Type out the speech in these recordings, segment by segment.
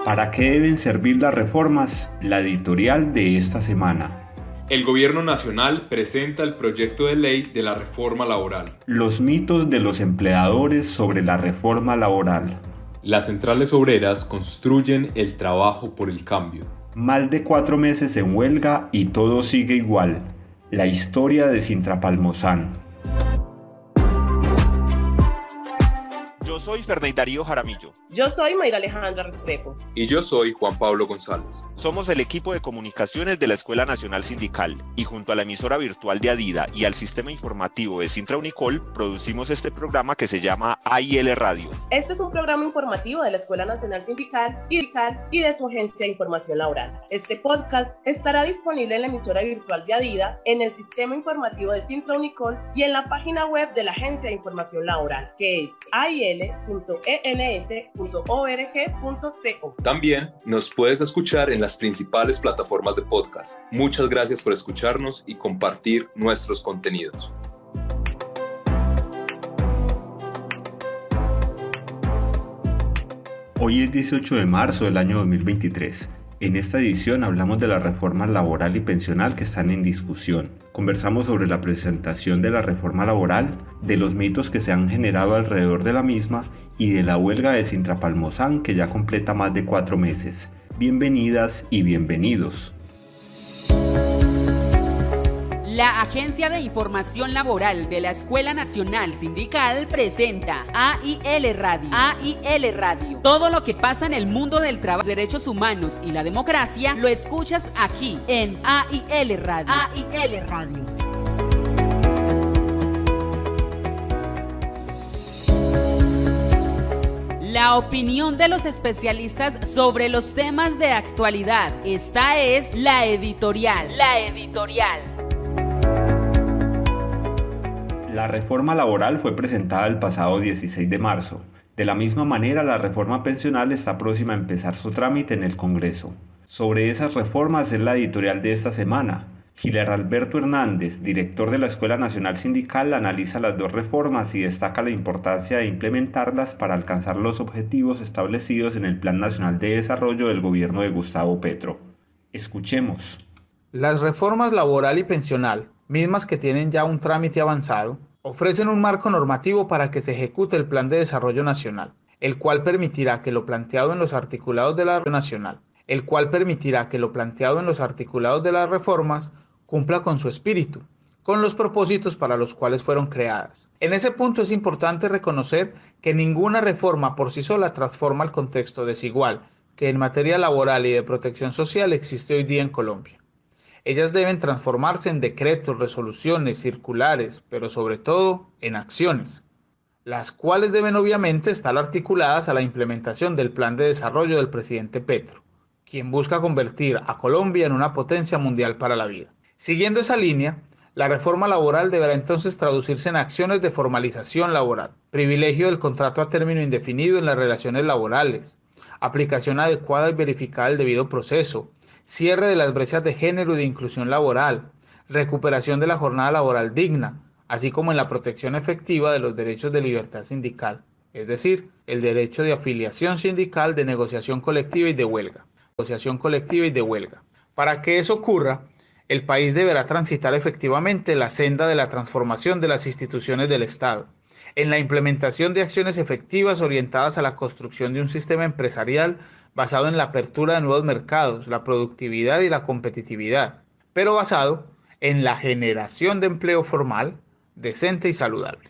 ¿Para qué deben servir las reformas? La editorial de esta semana. El Gobierno Nacional presenta el proyecto de ley de la reforma laboral. Los mitos de los empleadores sobre la reforma laboral. Las centrales obreras construyen el trabajo por el cambio. Más de 4 meses en huelga y todo sigue igual. La historia de Sintra Palmozán. Yo soy Ferney Darío Jaramillo. Yo soy Mayra Alejandra Restrepo. Y yo soy Juan Pablo González. Somos el equipo de comunicaciones de la Escuela Nacional Sindical y junto a la emisora virtual de Adida y al sistema informativo de Sintra Unicol producimos este programa que se llama AIL Radio. Este es un programa informativo de la Escuela Nacional Sindical y de su agencia de información laboral. Este podcast estará disponible en la emisora virtual de Adida, en el sistema informativo de Sintra Unicol y en la página web de la agencia de información laboral, que es ail.ens.org.co. También nos puedes escuchar en las principales plataformas de podcast. Muchas gracias por escucharnos y compartir nuestros contenidos. Hoy es 18 de marzo del año 2023. En esta edición hablamos de la reforma laboral y pensional que están en discusión. Conversamos sobre la presentación de la reforma laboral, de los mitos que se han generado alrededor de la misma y de la huelga de Sintra Palmozán que ya completa más de 4 meses. Bienvenidas y bienvenidos. La Agencia de Información Laboral de la Escuela Nacional Sindical presenta AIL Radio. AIL Radio. Todo lo que pasa en el mundo del trabajo, derechos humanos y la democracia lo escuchas aquí en AIL Radio. AIL Radio. La opinión de los especialistas sobre los temas de actualidad. Esta es la editorial. La editorial. La reforma laboral fue presentada el pasado 16 de marzo. De la misma manera, la reforma pensional está próxima a empezar su trámite en el Congreso. Sobre esas reformas es la editorial de esta semana. Giler Alberto Hernández, director de la Escuela Nacional Sindical, analiza las dos reformas y destaca la importancia de implementarlas para alcanzar los objetivos establecidos en el Plan Nacional de Desarrollo del gobierno de Gustavo Petro. Escuchemos. Las reformas laboral y pensional, mismas que tienen ya un trámite avanzado, ofrecen un marco normativo para que se ejecute el Plan de Desarrollo Nacional, el cual permitirá que lo planteado en los articulados de las reformas cumpla con su espíritu, con los propósitos para los cuales fueron creadas. En ese punto es importante reconocer que ninguna reforma por sí sola transforma el contexto desigual que en materia laboral y de protección social existe hoy día en Colombia. Ellas deben transformarse en decretos, resoluciones, circulares, pero sobre todo en acciones, las cuales deben obviamente estar articuladas a la implementación del plan de desarrollo del presidente Petro, quien busca convertir a Colombia en una potencia mundial para la vida. Siguiendo esa línea, la reforma laboral deberá entonces traducirse en acciones de formalización laboral, privilegio del contrato a término indefinido en las relaciones laborales, aplicación adecuada y verificada del debido proceso, cierre de las brechas de género y de inclusión laboral, recuperación de la jornada laboral digna, así como en la protección efectiva de los derechos de libertad sindical, es decir, el derecho de afiliación sindical, de negociación colectiva y de huelga. Para que eso ocurra, el país deberá transitar efectivamente la senda de la transformación de las instituciones del Estado, en la implementación de acciones efectivas orientadas a la construcción de un sistema empresarial basado en la apertura de nuevos mercados, la productividad y la competitividad, pero basado en la generación de empleo formal, decente y saludable.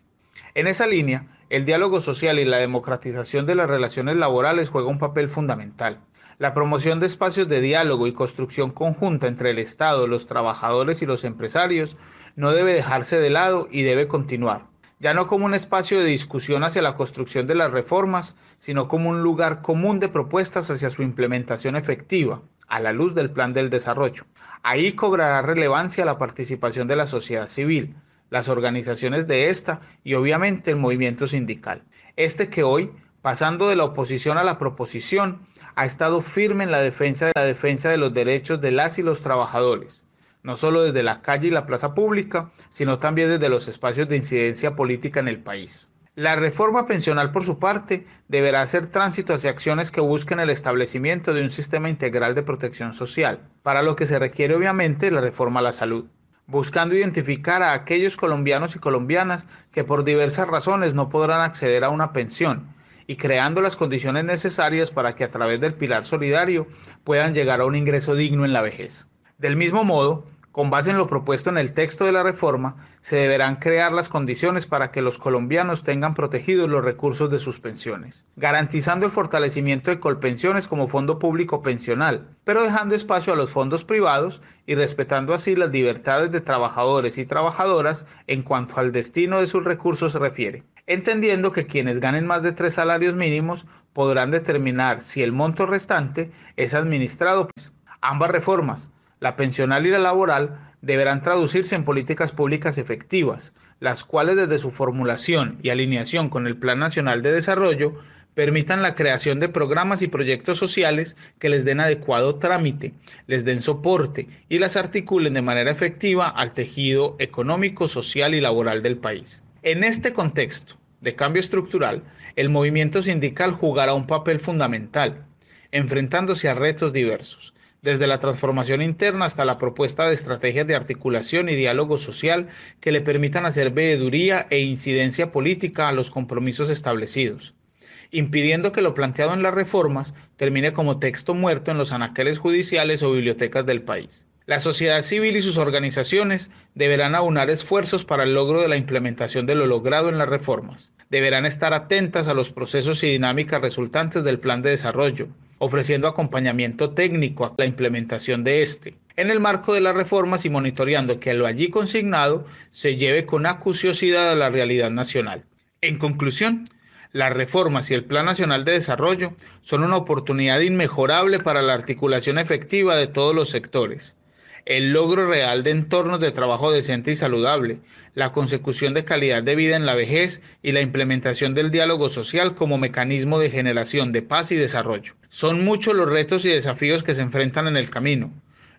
En esa línea, el diálogo social y la democratización de las relaciones laborales juega un papel fundamental. La promoción de espacios de diálogo y construcción conjunta entre el Estado, los trabajadores y los empresarios no debe dejarse de lado y debe continuar, ya no como un espacio de discusión hacia la construcción de las reformas, sino como un lugar común de propuestas hacia su implementación efectiva, a la luz del Plan del Desarrollo. Ahí cobrará relevancia la participación de la sociedad civil, las organizaciones de esta y obviamente el movimiento sindical. Que hoy, pasando de la oposición a la proposición, ha estado firme en la defensa de los derechos de las y los trabajadores, no solo desde la calle y la plaza pública, sino también desde los espacios de incidencia política en el país. La reforma pensional, por su parte, deberá hacer tránsito hacia acciones que busquen el establecimiento de un sistema integral de protección social, para lo que se requiere obviamente la reforma a la salud, buscando identificar a aquellos colombianos y colombianas que por diversas razones no podrán acceder a una pensión y creando las condiciones necesarias para que a través del pilar solidario puedan llegar a un ingreso digno en la vejez. Del mismo modo, con base en lo propuesto en el texto de la reforma, se deberán crear las condiciones para que los colombianos tengan protegidos los recursos de sus pensiones, garantizando el fortalecimiento de Colpensiones como fondo público pensional, pero dejando espacio a los fondos privados y respetando así las libertades de trabajadores y trabajadoras en cuanto al destino de sus recursos se refiere, entendiendo que quienes ganen más de 3 salarios mínimos podrán determinar si el monto restante es administrado. Ambas reformas, la pensional y la laboral, deberán traducirse en políticas públicas efectivas, las cuales desde su formulación y alineación con el Plan Nacional de Desarrollo permitan la creación de programas y proyectos sociales que les den adecuado trámite, les den soporte y las articulen de manera efectiva al tejido económico, social y laboral del país. En este contexto de cambio estructural, el movimiento sindical jugará un papel fundamental, enfrentándose a retos diversos, desde la transformación interna hasta la propuesta de estrategias de articulación y diálogo social que le permitan hacer veeduría e incidencia política a los compromisos establecidos, impidiendo que lo planteado en las reformas termine como texto muerto en los anaqueles judiciales o bibliotecas del país. La sociedad civil y sus organizaciones deberán aunar esfuerzos para el logro de la implementación de lo logrado en las reformas. Deberán estar atentas a los procesos y dinámicas resultantes del plan de desarrollo, ofreciendo acompañamiento técnico a la implementación de este, en el marco de las reformas y monitoreando que lo allí consignado se lleve con acuciosidad a la realidad nacional. En conclusión, las reformas y el Plan Nacional de Desarrollo son una oportunidad inmejorable para la articulación efectiva de todos los sectores, el logro real de entornos de trabajo decente y saludable, la consecución de calidad de vida en la vejez y la implementación del diálogo social como mecanismo de generación de paz y desarrollo. Son muchos los retos y desafíos que se enfrentan en el camino.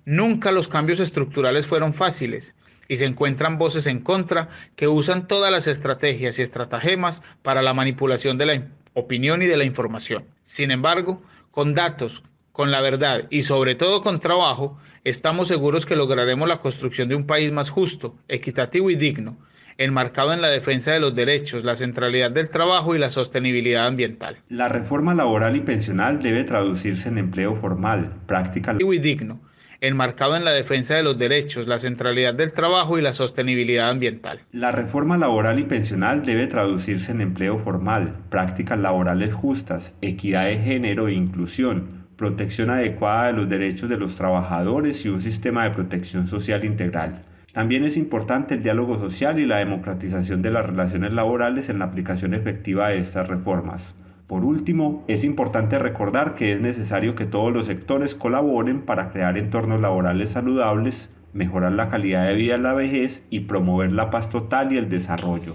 Nunca los cambios estructurales fueron fáciles y se encuentran voces en contra que usan todas las estrategias y estratagemas para la manipulación de la opinión y de la información. Sin embargo, con datos, con la verdad y sobre todo con trabajo, estamos seguros que lograremos la construcción de un país más justo, equitativo y digno, enmarcado en la defensa de los derechos, la centralidad del trabajo y la sostenibilidad ambiental. La reforma laboral y pensional debe traducirse en empleo formal, práctica y digno, enmarcado en la defensa de los derechos, la centralidad del trabajo y la sostenibilidad ambiental. La reforma laboral y pensional debe traducirse en empleo formal, prácticas laborales justas, equidad de género e inclusión, protección adecuada de los derechos de los trabajadores y un sistema de protección social integral. También es importante el diálogo social y la democratización de las relaciones laborales en la aplicación efectiva de estas reformas. Por último, es importante recordar que es necesario que todos los sectores colaboren para crear entornos laborales saludables, mejorar la calidad de vida en la vejez y promover la paz total y el desarrollo.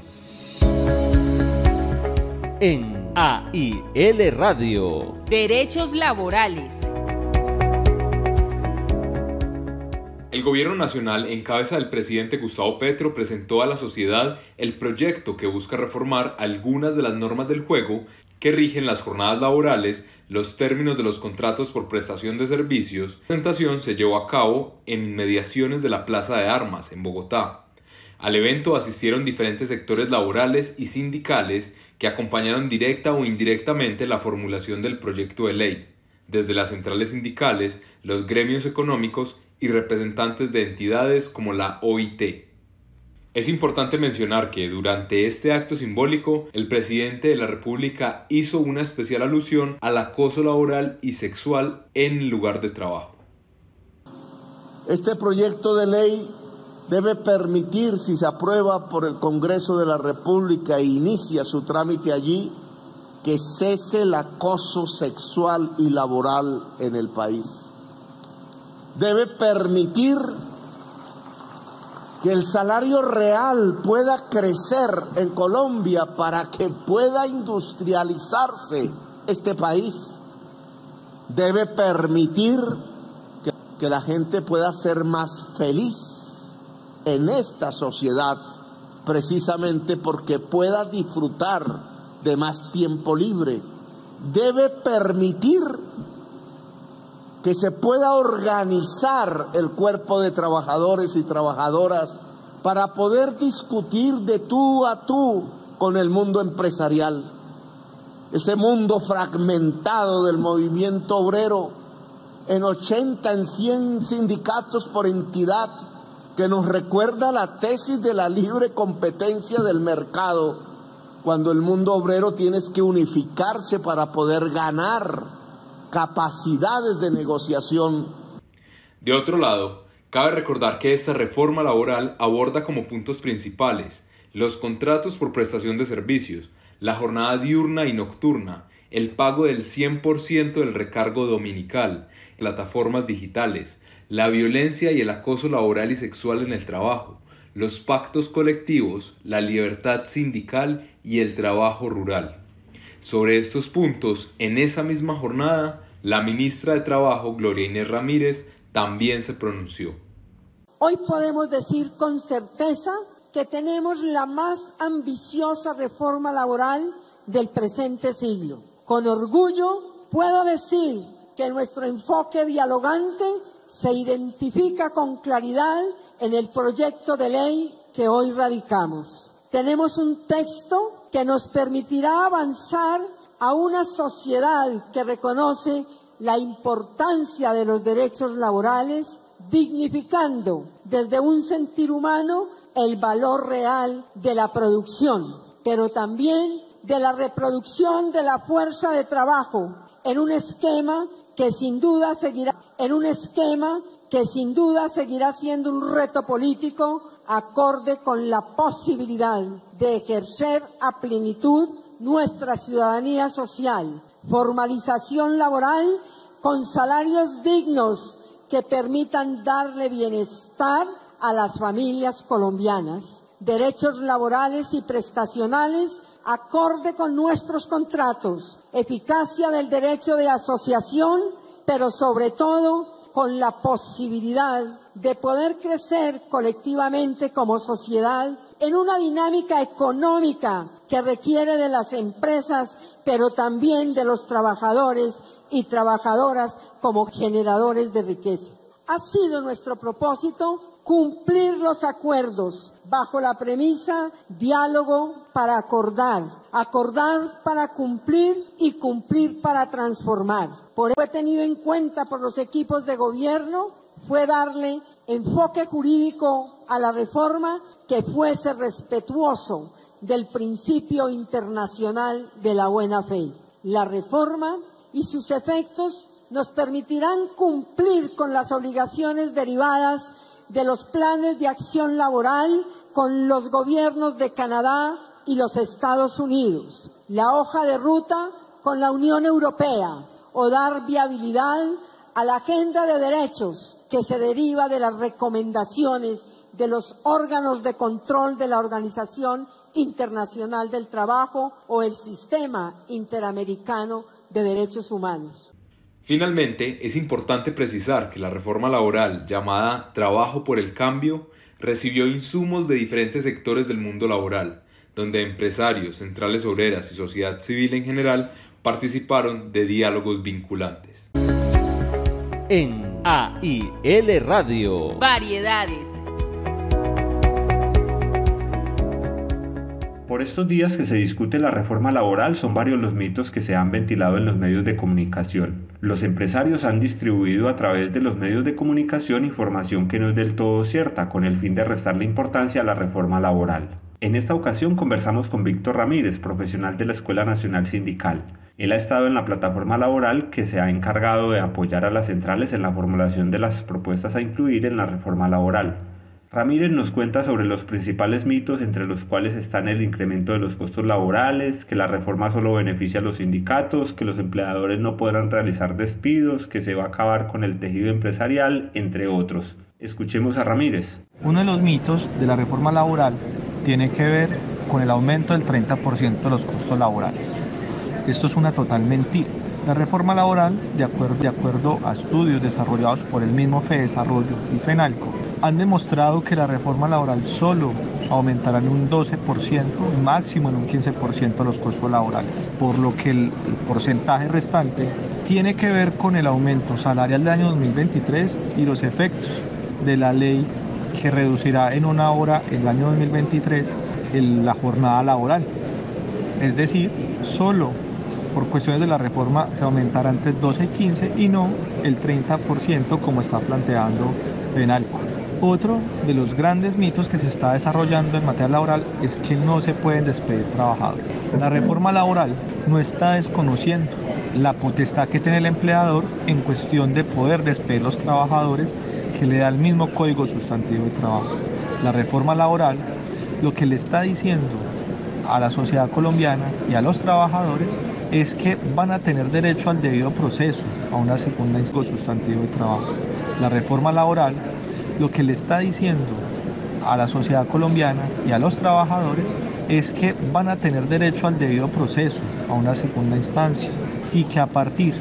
En AIL Radio. Derechos laborales. El gobierno nacional, en cabeza del presidente Gustavo Petro, presentó a la sociedad el proyecto que busca reformar algunas de las normas del juego que rigen las jornadas laborales, los términos de los contratos por prestación de servicios. La presentación se llevó a cabo en inmediaciones de la Plaza de Armas, en Bogotá. Al evento asistieron diferentes sectores laborales y sindicales que acompañaron directa o indirectamente la formulación del proyecto de ley, desde las centrales sindicales, los gremios económicos y representantes de entidades como la OIT. Es importante mencionar que durante este acto simbólico, el presidente de la República hizo una especial alusión al acoso laboral y sexual en el lugar de trabajo. Este proyecto de ley debe permitir, si se aprueba por el Congreso de la República e inicia su trámite allí, que cese el acoso sexual y laboral en el país. Debe permitir que el salario real pueda crecer en Colombia para que pueda industrializarse este país. Debe permitir que la gente pueda ser más feliz en esta sociedad precisamente porque pueda disfrutar de más tiempo libre. Debe permitir que se pueda organizar el cuerpo de trabajadores y trabajadoras para poder discutir de tú a tú con el mundo empresarial. Ese mundo fragmentado del movimiento obrero en 80, en 100 sindicatos por entidad, que nos recuerda la tesis de la libre competencia del mercado, cuando el mundo obrero tiene que unificarse para poder ganar capacidades de negociación. De otro lado, cabe recordar que esta reforma laboral aborda como puntos principales los contratos por prestación de servicios, la jornada diurna y nocturna, el pago del 100% del recargo dominical, plataformas digitales, la violencia y el acoso laboral y sexual en el trabajo, los pactos colectivos, la libertad sindical y el trabajo rural. Sobre estos puntos, en esa misma jornada, la ministra de Trabajo, Gloria Inés Ramírez, también se pronunció. Hoy podemos decir con certeza que tenemos la más ambiciosa reforma laboral del presente siglo. Con orgullo puedo decir que nuestro enfoque dialogante se identifica con claridad en el proyecto de ley que hoy radicamos. Tenemos un texto que nos permitirá avanzar a una sociedad que reconoce la importancia de los derechos laborales, dignificando desde un sentir humano el valor real de la producción, pero también de la reproducción de la fuerza de trabajo en un esquema que sin duda seguirá siendo un reto político acorde con la posibilidad de ejercer a plenitud nuestra ciudadanía social, formalización laboral con salarios dignos que permitan darle bienestar a las familias colombianas, derechos laborales y prestacionales acorde con nuestros contratos, eficacia del derecho de asociación, pero sobre todo con la posibilidad de poder crecer colectivamente como sociedad en una dinámica económica que requiere de las empresas, pero también de los trabajadores y trabajadoras como generadores de riqueza. Ha sido nuestro propósito cumplir los acuerdos bajo la premisa diálogo para acordar, acordar para cumplir y cumplir para transformar. Por eso he tenido en cuenta por los equipos de gobierno fue darle enfoque jurídico a la reforma que fuese respetuoso del principio internacional de la buena fe. La reforma y sus efectos nos permitirán cumplir con las obligaciones derivadas de los planes de acción laboral con los gobiernos de Canadá y los Estados Unidos, la hoja de ruta con la Unión Europea o dar viabilidad a la agenda de derechos que se deriva de las recomendaciones de los órganos de control de la Organización Internacional del Trabajo o el Sistema Interamericano de Derechos Humanos. Finalmente, es importante precisar que la reforma laboral llamada Trabajo por el Cambio recibió insumos de diferentes sectores del mundo laboral, donde empresarios, centrales obreras y sociedad civil en general participaron de diálogos vinculantes. En AIL Radio. Variedades. Por estos días que se discute la reforma laboral, son varios los mitos que se han ventilado en los medios de comunicación. Los empresarios han distribuido a través de los medios de comunicación información que no es del todo cierta, con el fin de restarle importancia a la reforma laboral. En esta ocasión conversamos con Víctor Ramírez, profesional de la Escuela Nacional Sindical. Él ha estado en la plataforma laboral que se ha encargado de apoyar a las centrales en la formulación de las propuestas a incluir en la reforma laboral. Ramírez nos cuenta sobre los principales mitos, entre los cuales están el incremento de los costos laborales, que la reforma solo beneficia a los sindicatos, que los empleadores no podrán realizar despidos, que se va a acabar con el tejido empresarial, entre otros. Escuchemos a Ramírez. Uno de los mitos de la reforma laboral tiene que ver con el aumento del 30% de los costos laborales. Esto es una total mentira. La reforma laboral, de acuerdo a estudios desarrollados por el mismo FEDesarrollo y FENALCO, han demostrado que la reforma laboral solo aumentará en un 12%, máximo en un 15% los costos laborales, por lo que el porcentaje restante tiene que ver con el aumento salarial del año 2023 y los efectos de la ley que reducirá en 1 hora el año 2023 la jornada laboral. Es decir, solo por cuestiones de la reforma se aumentará entre 12 y 15 y no el 30% como está planteando FENALCO. Otro de los grandes mitos que se está desarrollando en materia laboral es que no se pueden despedir trabajadores. La reforma laboral no está desconociendo la potestad que tiene el empleador en cuestión de poder despedir los trabajadores que le da el mismo Código Sustantivo de Trabajo. La reforma laboral lo que le está diciendo a la sociedad colombiana y a los trabajadores es que van a tener derecho al debido proceso, a una segunda instancia sustantivo de trabajo. La reforma laboral lo que le está diciendo a la sociedad colombiana y a los trabajadores es que van a tener derecho al debido proceso, a una segunda instancia, y que a partir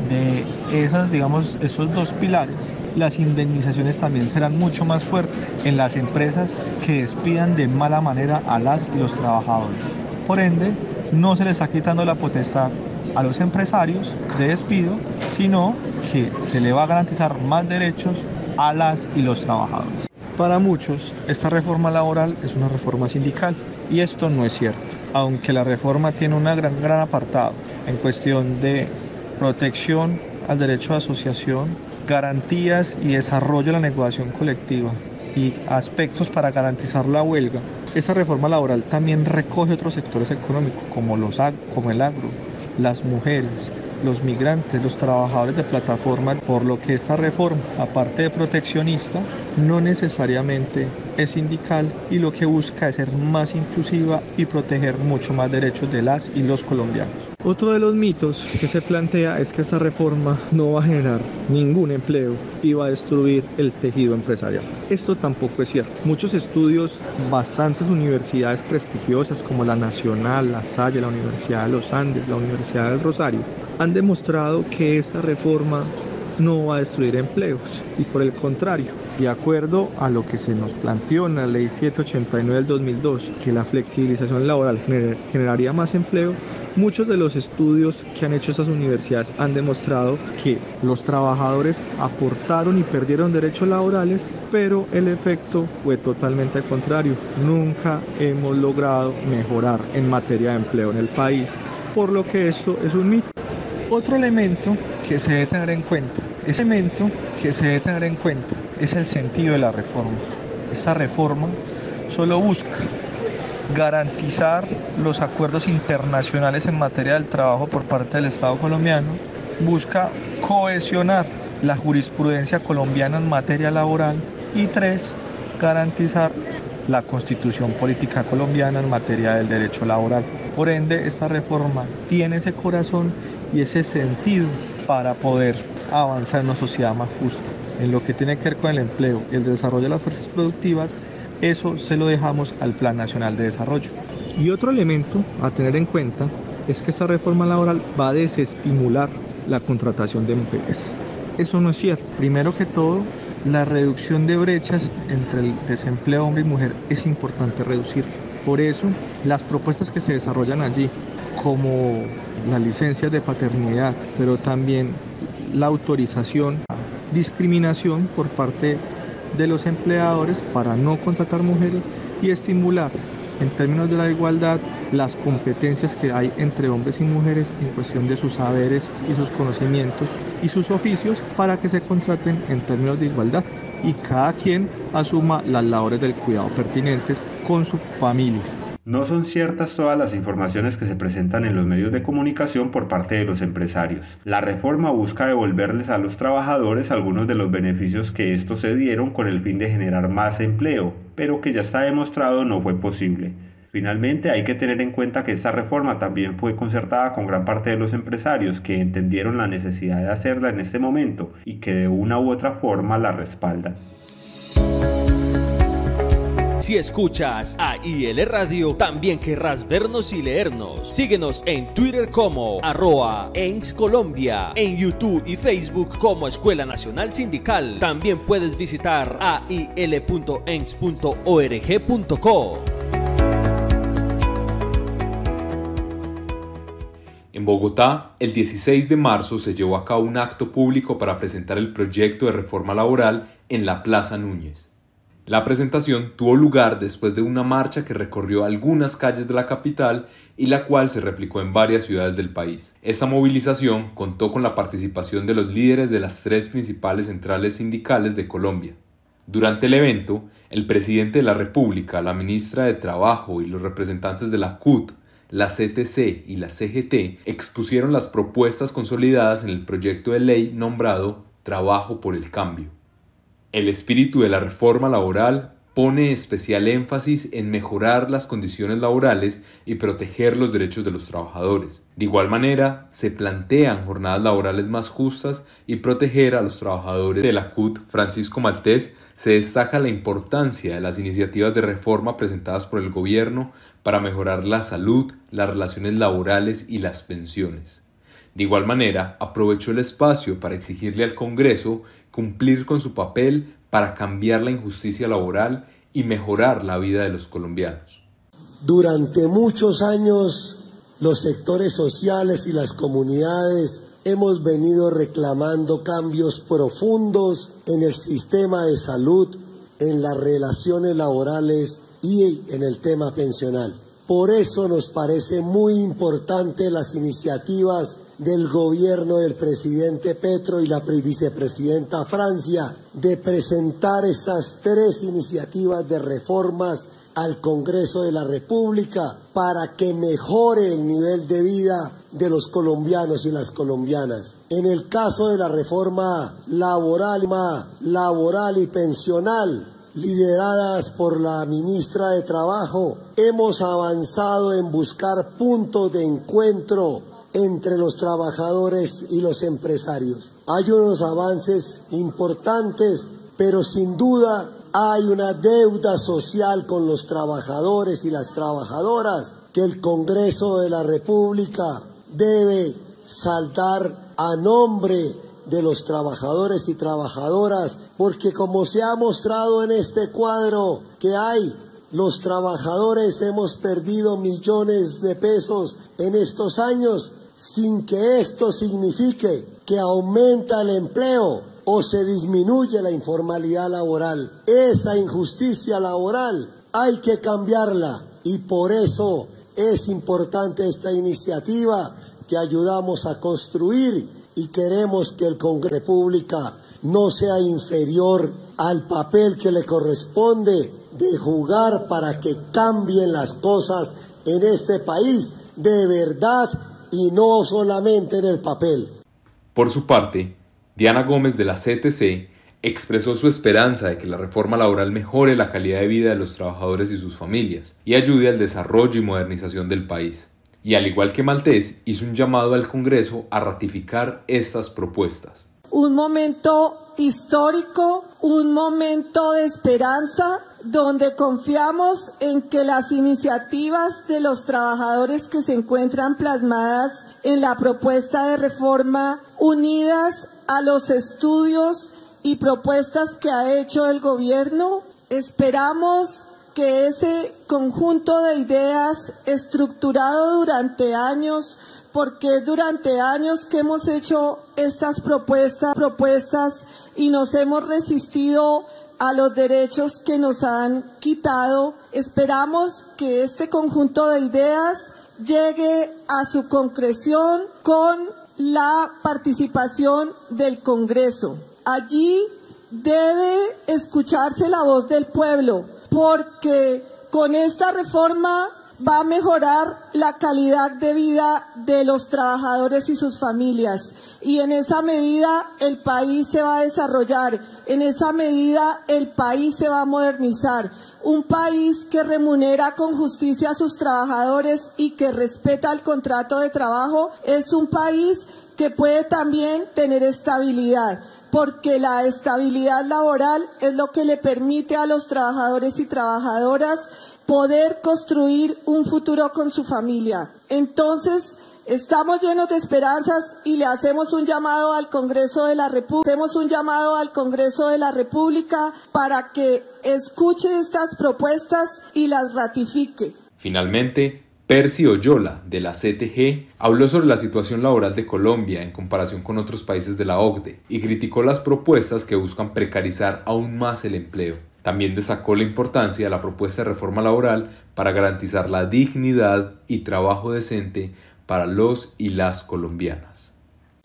de esos dos pilares, las indemnizaciones también serán mucho más fuertes en las empresas que despidan de mala manera a las y los trabajadores. Por ende, no se les está quitando la potestad a los empresarios de despido, sino que se le va a garantizar más derechos a las y los trabajadores. Para muchos, esta reforma laboral es una reforma sindical, y esto no es cierto, aunque la reforma tiene un gran apartado en cuestión de protección al derecho de asociación, garantías y desarrollo de la negociación colectiva y aspectos para garantizar la huelga. Esta reforma laboral también recoge otros sectores económicos como el agro, las mujeres, los migrantes, los trabajadores de plataforma, por lo que esta reforma, aparte de proteccionista, no necesariamente es sindical y lo que busca es ser más inclusiva y proteger mucho más derechos de las y los colombianos. Otro de los mitos que se plantea es que esta reforma no va a generar ningún empleo y va a destruir el tejido empresarial. Esto tampoco es cierto. Muchos estudios, bastantes universidades prestigiosas como la Nacional, la Salle, la Universidad de los Andes, la Universidad del Rosario, han demostrado que esta reforma no va a destruir empleos y por el contrario, de acuerdo a lo que se nos planteó en la Ley 789 del 2002, que la flexibilización laboral generaría más empleo, muchos de los estudios que han hecho estas universidades han demostrado que los trabajadores aportaron y perdieron derechos laborales, pero el efecto fue totalmente al contrario. Nunca hemos logrado mejorar en materia de empleo en el país, por lo que esto es un mito. Otro elemento que se debe tener en cuenta, es el sentido de la reforma. Esta reforma solo busca garantizar los acuerdos internacionales en materia del trabajo por parte del Estado colombiano, busca cohesionar la jurisprudencia colombiana en materia laboral y 3, garantizar la constitución política colombiana en materia del derecho laboral. Por ende, esta reforma tiene ese corazón y ese sentido para poder avanzar en una sociedad más justa. En lo que tiene que ver con el empleo y el desarrollo de las fuerzas productivas, eso se lo dejamos al Plan Nacional de Desarrollo. Y otro elemento a tener en cuenta es que esta reforma laboral va a desestimular la contratación de mujeres. Eso no es cierto. Primero que todo, la reducción de brechas entre el desempleo hombre y mujer es importante reducir. Por eso, las propuestas que se desarrollan allí, como la licencia de paternidad, pero también la autorización, discriminación por parte de los empleadores para no contratar mujeres y estimular en términos de la igualdad las competencias que hay entre hombres y mujeres en cuestión de sus saberes y sus conocimientos y sus oficios para que se contraten en términos de igualdad y cada quien asuma las labores del cuidado pertinentes con su familia. No son ciertas todas las informaciones que se presentan en los medios de comunicación por parte de los empresarios. La reforma busca devolverles a los trabajadores algunos de los beneficios que estos se dieron con el fin de generar más empleo, pero que ya está demostrado no fue posible. Finalmente, hay que tener en cuenta que esta reforma también fue concertada con gran parte de los empresarios que entendieron la necesidad de hacerla en este momento y que de una u otra forma la respaldan. Si escuchas AIL Radio, también querrás vernos y leernos. Síguenos en Twitter como @ENSColombia, en YouTube y Facebook como Escuela Nacional Sindical. También puedes visitar ail.ens.org.co. En Bogotá, el 16 de marzo se llevó a cabo un acto público para presentar el proyecto de reforma laboral en la Plaza Núñez. La presentación tuvo lugar después de una marcha que recorrió algunas calles de la capital y la cual se replicó en varias ciudades del país. Esta movilización contó con la participación de los líderes de las 3 principales centrales sindicales de Colombia. Durante el evento, el presidente de la República, la ministra de Trabajo y los representantes de la CUT, la CTC y la CGT expusieron las propuestas consolidadas en el proyecto de ley nombrado Trabajo por el Cambio. El espíritu de la reforma laboral pone especial énfasis en mejorar las condiciones laborales y proteger los derechos de los trabajadores. De igual manera, se plantean jornadas laborales más justas y proteger a los trabajadores. De la CUT, Francisco Maltés, se destaca la importancia de las iniciativas de reforma presentadas por el gobierno para mejorar la salud, las relaciones laborales y las pensiones. De igual manera, aprovechó el espacio para exigirle al Congreso cumplir con su papel para cambiar la injusticia laboral y mejorar la vida de los colombianos. Durante muchos años, los sectores sociales y las comunidades hemos venido reclamando cambios profundos en el sistema de salud, en las relaciones laborales y en el tema pensional. Por eso nos parece muy importante las iniciativas del gobierno del presidente Petro y la vicepresidenta Francia de presentar estas 3 iniciativas de reformas al Congreso de la República para que mejore el nivel de vida de los colombianos y las colombianas. En el caso de la reforma laboral y pensional, lideradas por la ministra de Trabajo, hemos avanzado en buscar puntos de encuentro entre los trabajadores y los empresarios. Hay unos avances importantes, pero sin duda hay una deuda social con los trabajadores y las trabajadoras que el Congreso de la República debe saldar a nombre de los trabajadores y trabajadoras, porque como se ha mostrado en este cuadro que hay, los trabajadores hemos perdido millones de pesos en estos años sin que esto signifique que aumenta el empleo o se disminuye la informalidad laboral. Esa injusticia laboral hay que cambiarla y por eso es importante esta iniciativa que ayudamos a construir y queremos que el Congreso de la República no sea inferior al papel que le corresponde de jugar para que cambien las cosas en este país de verdad y no solamente en el papel. Por su parte, Diana Gómez de la CTC expresó su esperanza de que la reforma laboral mejore la calidad de vida de los trabajadores y sus familias y ayude al desarrollo y modernización del país. Y al igual que Maltés, hizo un llamado al Congreso a ratificar estas propuestas. Un momento histórico, un momento de esperanza, donde confiamos en que las iniciativas de los trabajadores que se encuentran plasmadas en la propuesta de reforma, unidas a los estudios y propuestas que ha hecho el gobierno, esperamos que ese conjunto de ideas estructurado durante años, porque durante años que hemos hecho estas propuestas y nos hemos resistido a los derechos que nos han quitado, esperamos que este conjunto de ideas llegue a su concreción con la participación del Congreso. Allí debe escucharse la voz del pueblo, porque con esta reforma va a mejorar la calidad de vida de los trabajadores y sus familias. Y en esa medida el país se va a desarrollar, en esa medida el país se va a modernizar. Un país que remunera con justicia a sus trabajadores y que respeta el contrato de trabajo es un país que puede también tener estabilidad, porque la estabilidad laboral es lo que le permite a los trabajadores y trabajadoras poder construir un futuro con su familia. Entonces, estamos llenos de esperanzas y le hacemos un llamado al Congreso de la República, para que escuche estas propuestas y las ratifique. Finalmente, Percy Oyola, de la CTG, habló sobre la situación laboral de Colombia en comparación con otros países de la OCDE y criticó las propuestas que buscan precarizar aún más el empleo. También destacó la importancia de la propuesta de reforma laboral para garantizar la dignidad y trabajo decente para los y las colombianas.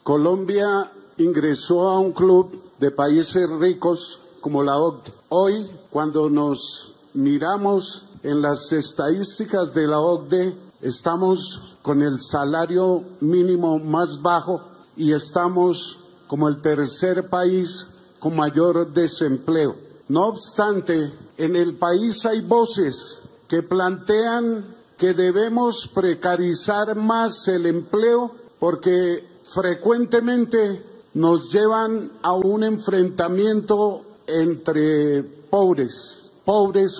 Colombia ingresó a un club de países ricos como la OCDE. Hoy, cuando nos miramos en las estadísticas de la OCDE, estamos con el salario mínimo más bajo y estamos como el tercer país con mayor desempleo. No obstante, en el país hay voces que plantean que debemos precarizar más el empleo porque frecuentemente nos llevan a un enfrentamiento entre pobres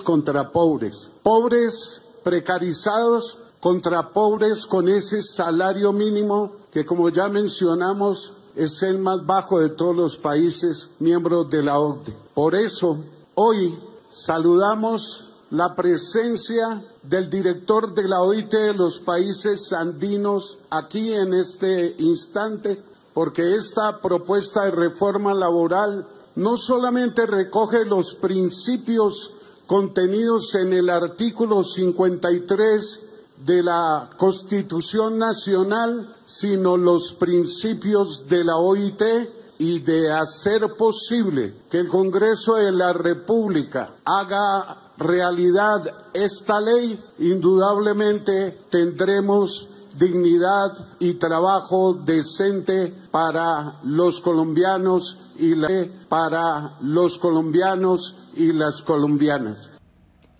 contra pobres, pobres precarizados contra pobres con ese salario mínimo que, como ya mencionamos, es el más bajo de todos los países miembros de la OCDE. Por eso, hoy saludamos la presencia del director de la OIT de los países andinos aquí en este instante, porque esta propuesta de reforma laboral no solamente recoge los principios contenidos en el artículo 53 de la Constitución Nacional, sino los principios de la OIT, y de hacer posible que el Congreso de la República haga realidad esta ley, indudablemente tendremos dignidad y trabajo decente para los colombianos y las colombianas.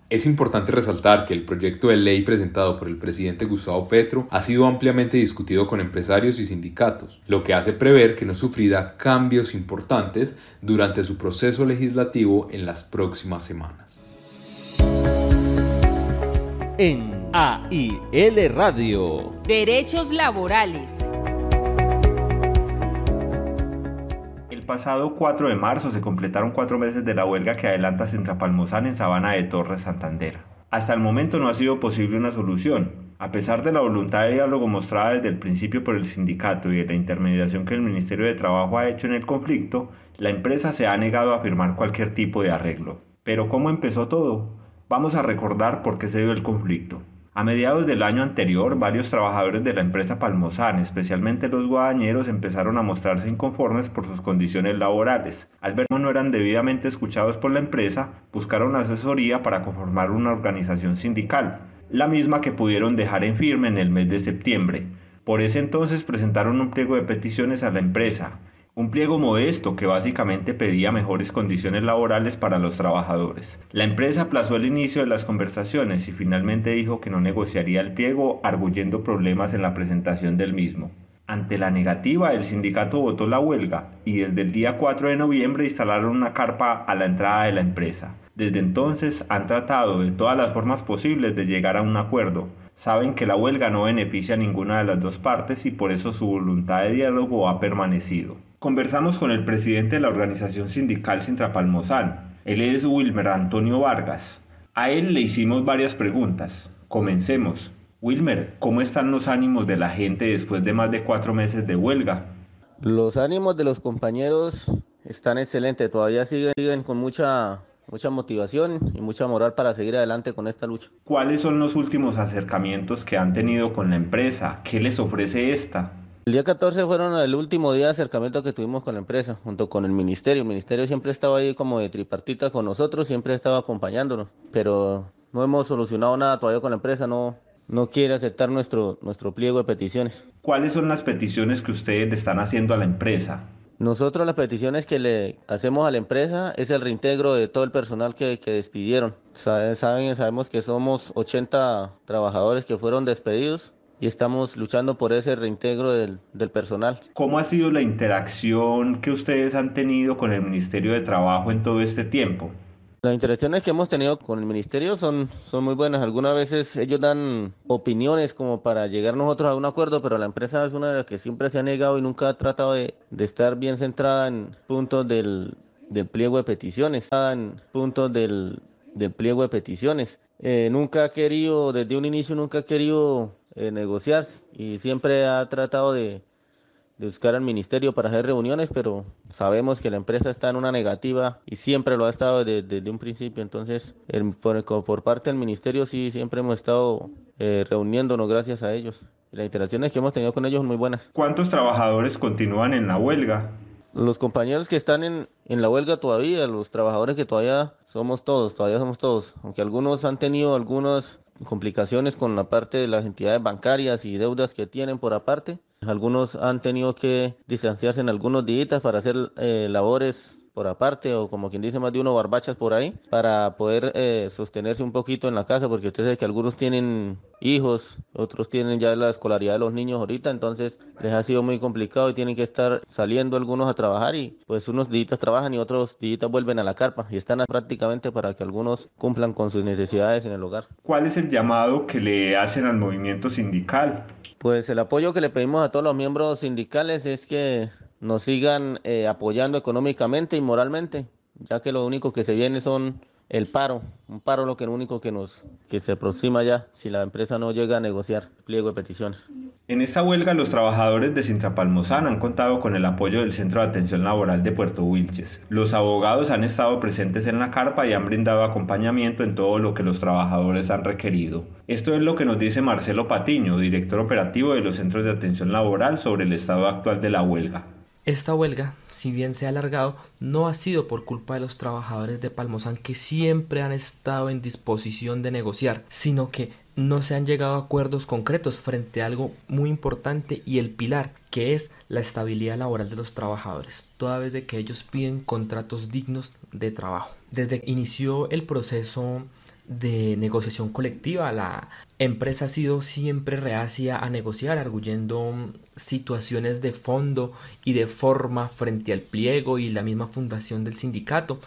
Es importante resaltar que el proyecto de ley presentado por el presidente Gustavo Petro ha sido ampliamente discutido con empresarios y sindicatos, lo que hace prever que no sufrirá cambios importantes durante su proceso legislativo en las próximas semanas. En AIL Radio. Derechos laborales. El pasado 4 de marzo se completaron 4 meses de la huelga que adelanta Centrapalmozán en Sabana de Torres, Santander. Hasta el momento no ha sido posible una solución. A pesar de la voluntad de diálogo mostrada desde el principio por el sindicato y de la intermediación que el Ministerio de Trabajo ha hecho en el conflicto, la empresa se ha negado a firmar cualquier tipo de arreglo. Pero ¿cómo empezó todo? Vamos a recordar por qué se dio el conflicto. A mediados del año anterior, varios trabajadores de la empresa Palmozán, especialmente los guadañeros, empezaron a mostrarse inconformes por sus condiciones laborales. Al ver que no eran debidamente escuchados por la empresa, buscaron asesoría para conformar una organización sindical, la misma que pudieron dejar en firme en el mes de septiembre. Por ese entonces presentaron un pliego de peticiones a la empresa, un pliego modesto que básicamente pedía mejores condiciones laborales para los trabajadores. La empresa aplazó el inicio de las conversaciones y finalmente dijo que no negociaría el pliego, arguyendo problemas en la presentación del mismo. Ante la negativa, el sindicato votó la huelga y desde el día 4 de noviembre instalaron una carpa a la entrada de la empresa. Desde entonces han tratado de todas las formas posibles de llegar a un acuerdo. Saben que la huelga no beneficia a ninguna de las dos partes y por eso su voluntad de diálogo ha permanecido. Conversamos con el presidente de la organización sindical Centrapalmozán. Él es Wilmer Antonio Vargas. A él le hicimos varias preguntas. Comencemos. Wilmer, ¿cómo están los ánimos de la gente después de más de 4 meses de huelga? Los ánimos de los compañeros están excelentes. Todavía siguen con mucha motivación y mucha moral para seguir adelante con esta lucha. ¿Cuáles son los últimos acercamientos que han tenido con la empresa? ¿Qué les ofrece esta? El día 14 fueron el último día de acercamiento que tuvimos con la empresa, junto con el ministerio. El ministerio siempre estaba ahí como de tripartita con nosotros, siempre estaba acompañándonos, pero no hemos solucionado nada todavía con la empresa, no quiere aceptar nuestro pliego de peticiones. ¿Cuáles son las peticiones que ustedes le están haciendo a la empresa? Nosotros las peticiones que le hacemos a la empresa es el reintegro de todo el personal que despidieron. Sabemos que somos 80 trabajadores que fueron despedidos estamos luchando por ese reintegro del personal. ¿Cómo ha sido la interacción que ustedes han tenido con el Ministerio de Trabajo en todo este tiempo? Las interacciones que hemos tenido con el ministerio son muy buenas. Algunas veces ellos dan opiniones como para llegar nosotros a un acuerdo, pero la empresa es una de las que siempre se ha negado y nunca ha tratado de estar bien centrada en puntos del pliego de peticiones. Nunca ha querido, desde un inicio nunca ha querido negociar y siempre ha tratado de buscar al ministerio para hacer reuniones, pero sabemos que la empresa está en una negativa y siempre lo ha estado desde un principio. Entonces, por parte del ministerio sí siempre hemos estado reuniéndonos gracias a ellos. Las interacciones que hemos tenido con ellos son muy buenas. ¿Cuántos trabajadores continúan en la huelga? Los compañeros que están en la huelga todavía, los trabajadores que todavía somos todos, aunque algunos han tenido algunas complicaciones con la parte de las entidades bancarias y deudas que tienen por aparte. Algunos han tenido que distanciarse en algunos días para hacer labores por aparte, o como quien dice, más de uno barbachas por ahí, para poder sostenerse un poquito en la casa, porque usted sabe que algunos tienen hijos, otros tienen ya la escolaridad de los niños ahorita, entonces les ha sido muy complicado y tienen que estar saliendo algunos a trabajar, y pues unos días trabajan y otros días vuelven a la carpa y están prácticamente para que algunos cumplan con sus necesidades en el hogar. ¿Cuál es el llamado que le hacen al movimiento sindical? Pues el apoyo que le pedimos a todos los miembros sindicales es que nos sigan apoyando económicamente y moralmente, ya que lo único que se viene son el paro, un paro lo único que se aproxima ya si la empresa no llega a negociar pliego de peticiones. En esta huelga los trabajadores de Sintrapalmozán han contado con el apoyo del Centro de Atención Laboral de Puerto Wilches. Los abogados han estado presentes en la carpa y han brindado acompañamiento en todo lo que los trabajadores han requerido. Esto es lo que nos dice Marcelo Patiño, director operativo de los Centros de Atención Laboral, sobre el estado actual de la huelga. Esta huelga, si bien se ha alargado, no ha sido por culpa de los trabajadores de Palmozán, que siempre han estado en disposición de negociar, sino que no se han llegado a acuerdos concretos frente a algo muy importante y el pilar, que es la estabilidad laboral de los trabajadores, toda vez de que ellos piden contratos dignos de trabajo. Desde que inició el proceso de negociación colectiva, la empresa ha sido siempre reacia a negociar, arguyendo situaciones de fondo y de forma frente al pliego y la misma fundación del sindicato.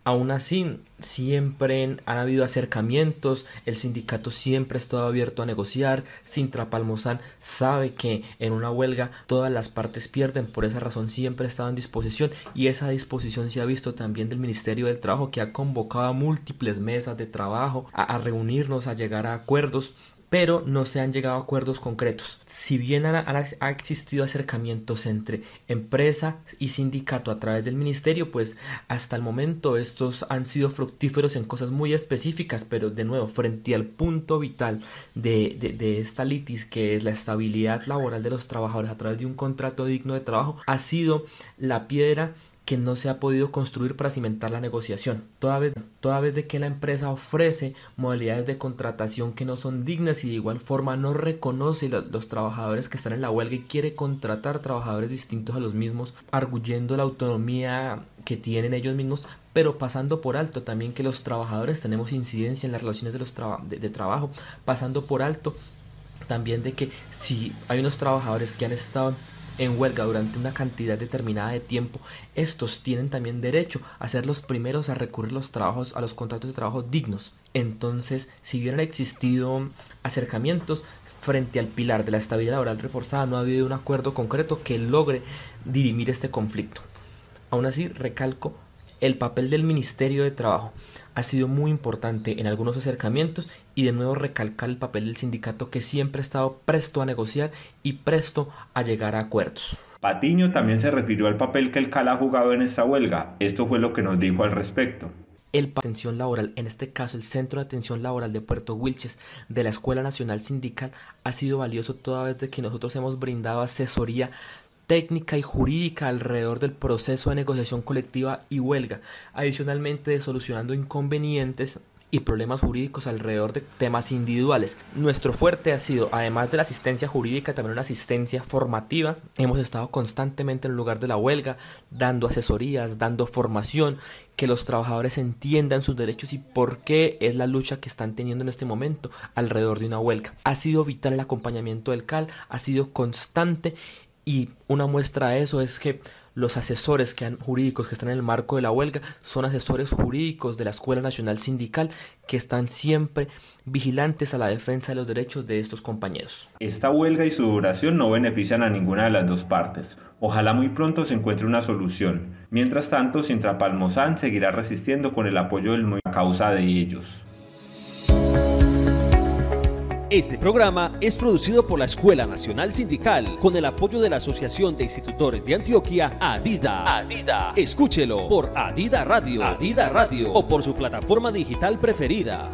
Aún así, siempre han habido acercamientos, el sindicato siempre ha estado abierto a negociar. Sintrapalmozán sabe que en una huelga todas las partes pierden, por esa razón siempre ha estado en disposición, y esa disposición se ha visto también del Ministerio del Trabajo, que ha convocado a múltiples mesas de trabajo, a reunirnos, a llegar a acuerdos, pero no se han llegado a acuerdos concretos. Si bien ha existido acercamientos entre empresa y sindicato a través del ministerio, pues hasta el momento estos han sido fructíferos en cosas muy específicas, pero de nuevo, frente al punto vital de esta litis, que es la estabilidad laboral de los trabajadores a través de un contrato digno de trabajo, ha sido la piedra que no se ha podido construir para cimentar la negociación, toda vez de que la empresa ofrece modalidades de contratación que no son dignas y de igual forma no reconoce los trabajadores que están en la huelga y quiere contratar trabajadores distintos a los mismos, arguyendo la autonomía que tienen ellos mismos, pero pasando por alto también que los trabajadores tenemos incidencia en las relaciones de trabajo, pasando por alto también de que si hay unos trabajadores que han estado en huelga durante una cantidad determinada de tiempo, estos tienen también derecho a ser los primeros a recurrir a los contratos de trabajo dignos. Entonces, si bien han existido acercamientos frente al pilar de la estabilidad laboral reforzada, no ha habido un acuerdo concreto que logre dirimir este conflicto. Aún así, recalco, el papel del Ministerio de Trabajo ha sido muy importante en algunos acercamientos, y de nuevo recalcar el papel del sindicato, que siempre ha estado presto a negociar y presto a llegar a acuerdos. Patiño también se refirió al papel que el CAL ha jugado en esta huelga. Esto fue lo que nos dijo al respecto. El atención laboral, en este caso el Centro de Atención Laboral de Puerto Wilches de la Escuela Nacional Sindical, ha sido valioso toda vez de que nosotros hemos brindado asesoría técnica y jurídica alrededor del proceso de negociación colectiva y huelga, adicionalmente de solucionando inconvenientes y problemas jurídicos alrededor de temas individuales. Nuestro fuerte ha sido, además de la asistencia jurídica, también una asistencia formativa. Hemos estado constantemente en el lugar de la huelga, dando asesorías, dando formación, que los trabajadores entiendan sus derechos y por qué es la lucha que están teniendo en este momento alrededor de una huelga. Ha sido vital el acompañamiento del CAL, ha sido constante, y una muestra de eso es que los asesores jurídicos que están en el marco de la huelga son asesores jurídicos de la Escuela Nacional Sindical que están siempre vigilantes a la defensa de los derechos de estos compañeros. Esta huelga y su duración no benefician a ninguna de las dos partes. Ojalá muy pronto se encuentre una solución. Mientras tanto, Sintra Palmosán seguirá resistiendo con el apoyo del movimiento a causa de ellos. Este programa es producido por la Escuela Nacional Sindical con el apoyo de la Asociación de Institutores de Antioquia, ADIDA. Escúchelo por ADIDA Radio o por su plataforma digital preferida.